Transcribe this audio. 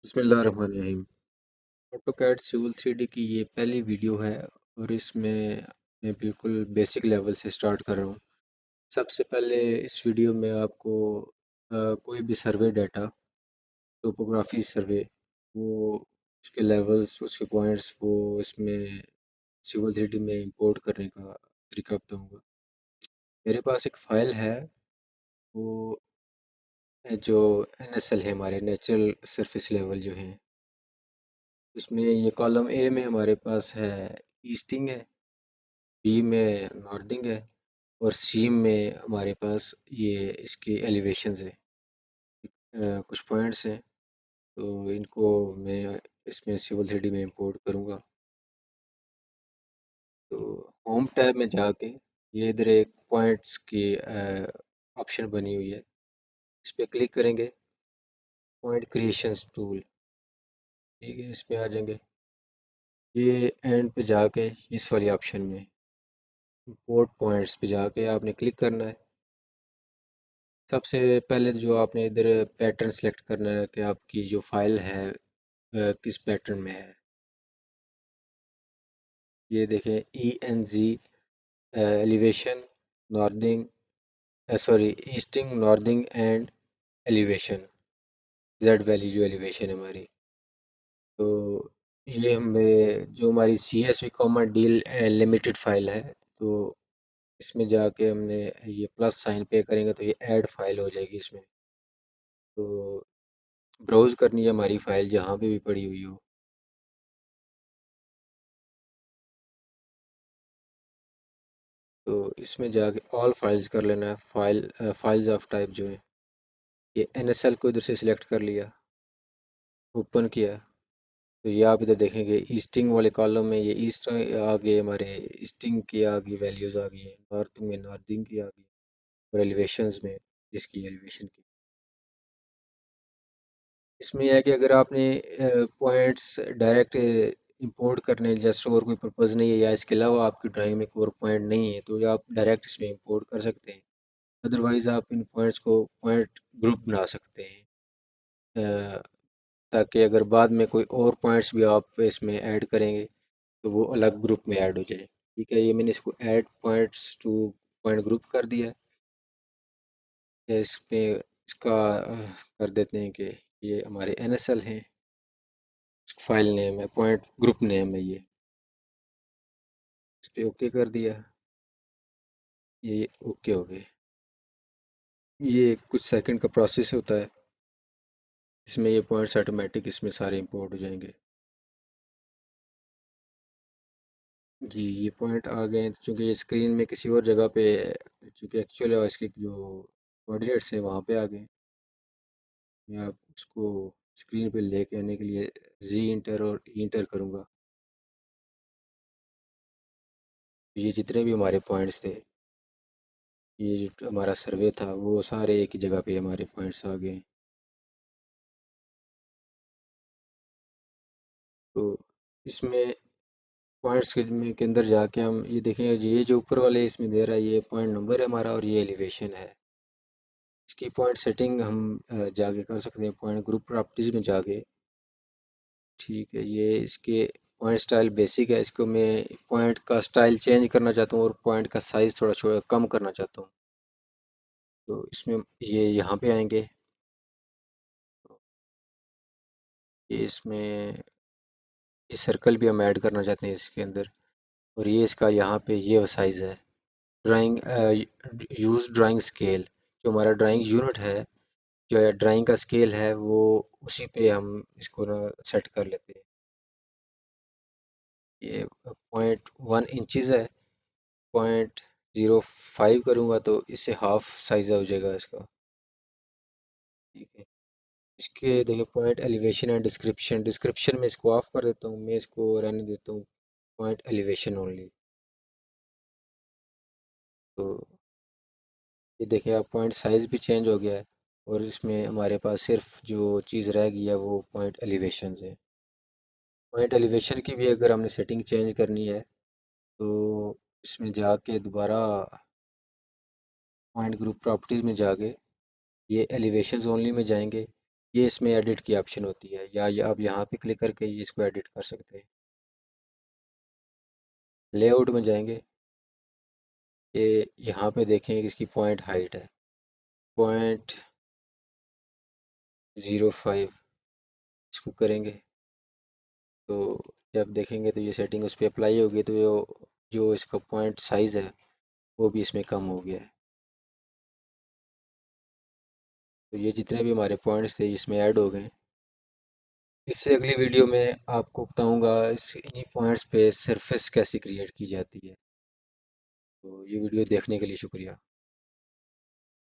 बिस्मिल्लाहिर्रहमानिर्रहीम। AutoCAD civil 3D की ये पहली वीडियो है और इसमें मैं बिल्कुल बेसिक लेवल से स्टार्ट कर रहा हूँ। सबसे पहले इस वीडियो में आपको कोई भी सर्वे डाटा, टोपोग्राफी सर्वे, वो उसके लेवल्स, उसके पॉइंट्स, वो इसमें सिविल 3D में इंपोर्ट करने का तरीका बताऊँगा। मेरे पास एक फ़ाइल है, वो जो NSL है, हमारे नेचुरल सरफेस लेवल जो हैं, उसमें ये कॉलम ए में हमारे पास है ईस्टिंग है, बी में नॉर्दिंग है और सी में हमारे पास ये इसकी एलिवेशंस है। कुछ पॉइंट्स हैं, तो इनको मैं इसमें सिविल 3D में इंपोर्ट करूँगा। तो होम टैब में जाके ये इधर एक पॉइंट्स की ऑप्शन बनी हुई है, इस पर क्लिक करेंगे। पॉइंट क्रिएशंस टूल, ठीक है, इस पे आ जाएंगे। ये एंड पे जाके इस वाली ऑप्शन में इंपोर्ट पॉइंट्स पे जाके आपने क्लिक करना है। सबसे पहले जो आपने इधर पैटर्न सेलेक्ट करना है कि आपकी जो फाइल है किस पैटर्न में है। ये देखें, ENG elevation, northing, sorry, easting, northing and elevation, Z value जो एलिवेशन है हमारी। तो ये हमें जो हमारी CSV comma delimited file है, तो इसमें जाके हमने ये प्लस साइन पे करेंगे तो ये ऐड फाइल हो जाएगी इसमें। तो ब्राउज करनी है हमारी फाइल जहाँ पे भी पड़ी हुई हो। तो इसमें जाके ऑल फाइल्स कर लेना है। फाइल्स ऑफ टाइप जो है, ये NSL को इधर से सिलेक्ट कर लिया, ओपन किया। तो ये आप इधर देखेंगे ईस्टिंग वाले कॉलम में ये ईस्ट आ गए, हमारे ईस्टिंग की आ गई, वैल्यूज आ गई है, नॉर्थ में नॉर्थिंग की आ गई, और एलिवेशंस में इसकी एलिवेशन की। इसमें यह है कि अगर आपने पॉइंट्स डायरेक्ट इंपोर्ट करने जैसे और कोई पर्पज़ नहीं है, या इसके अलावा आपकी ड्राइंग में कोई और पॉइंट नहीं है, तो आप डायरेक्ट इसमें इंपोर्ट कर सकते हैं। अदरवाइज आप इन पॉइंट्स को पॉइंट ग्रुप बना सकते हैं, अ, ताकि अगर बाद में कोई और पॉइंट्स भी आप इसमें ऐड करेंगे तो वो अलग ग्रुप में ऐड हो जाए। ठीक है, ये मैंने इसको add points two point group कर दिया है। या इसमें इसका कर देते हैं कि ये हमारे NSL हैं, फाइल नेम है, पॉइंट ग्रुप नेम है ये। इस पर ओके कर दिया, ये ओके हो गए। ये कुछ सेकंड का प्रोसेस होता है, इसमें ये पॉइंट्स ऑटोमेटिक इसमें सारे इंपोर्ट हो जाएंगे। जी, ये पॉइंट आ गए हैं, चूँकि ये स्क्रीन में किसी और जगह पे, चूँकि एक्चुअल इसके जो कोऑर्डिनेट्स हैं वहाँ पे आ गए। मैं आप उसको स्क्रीन पे लेके आने के लिए जी इंटर और ई इंटर करूँगा। ये जितने भी हमारे पॉइंट्स थे, ये जो हमारा सर्वे था, वो सारे एक ही जगह पे हमारे पॉइंट्स आ गए। तो इसमें पॉइंट्स के अंदर जाके हम ये देखेंगे, ये जो ऊपर वाले इसमें दे रहा है, ये पॉइंट नंबर है हमारा और ये एलिवेशन है। इसकी पॉइंट सेटिंग हम जाके कर सकते हैं, पॉइंट ग्रुप प्रॉपर्टीज में जाके। ठीक है, ये इसके पॉइंट स्टाइल बेसिक है, इसको मैं पॉइंट का स्टाइल चेंज करना चाहता हूँ और पॉइंट का साइज थोड़ा छोटा कम करना चाहता हूँ। तो इसमें ये यहाँ पे आएंगे, ये इसमें ये सर्कल भी हम ऐड करना चाहते हैं इसके अंदर, और ये इसका यहाँ पे ये साइज़ है। ड्राइंग यूज़ ड्राइंग स्केल, जो हमारा ड्राइंग यूनिट है, जो है ड्राइंग का स्केल है, वो उसी पे हम इसको ना सेट कर लेते हैं। ये 0.1 इंचज़ है, 0.05 करूँगा तो इससे हाफ साइज़ हो जाएगा इसका। ठीक है, इसके देखिए point elevation and description, description में इसको ऑफ कर देता हूँ, मैं इसको रहने देता हूँ पॉइंट एलिवेशन ओनली। तो ये देखिए आप पॉइंट साइज़ भी चेंज हो गया है, और इसमें हमारे पास सिर्फ जो चीज़ रह गई है वो पॉइंट एलिवेशन है। पॉइंट एलिवेशन की भी अगर हमने सेटिंग चेंज करनी है, तो इसमें जाके दोबारा पॉइंट ग्रुप प्रॉपर्टीज़ में जाके ये एलिवेशंस ओनली में जाएंगे। ये इसमें एडिट की ऑप्शन होती है, या ये आप यहाँ पे क्लिक करके ये इसको एडिट कर सकते हैं। लेआउट में जाएंगे, ये यहाँ पे देखें कि इसकी पॉइंट हाइट है 0.05, इसको करेंगे तो जब देखेंगे तो ये सेटिंग उस पर अप्लाई होगी, तो जो इसका पॉइंट साइज़ है वो भी इसमें कम हो गया है। तो ये जितने भी हमारे पॉइंट्स थे इसमें ऐड हो गए। इससे अगली वीडियो में आपको बताऊंगा इस इन्हीं पॉइंट्स पे सरफेस कैसे क्रिएट की जाती है। तो ये वीडियो देखने के लिए शुक्रिया।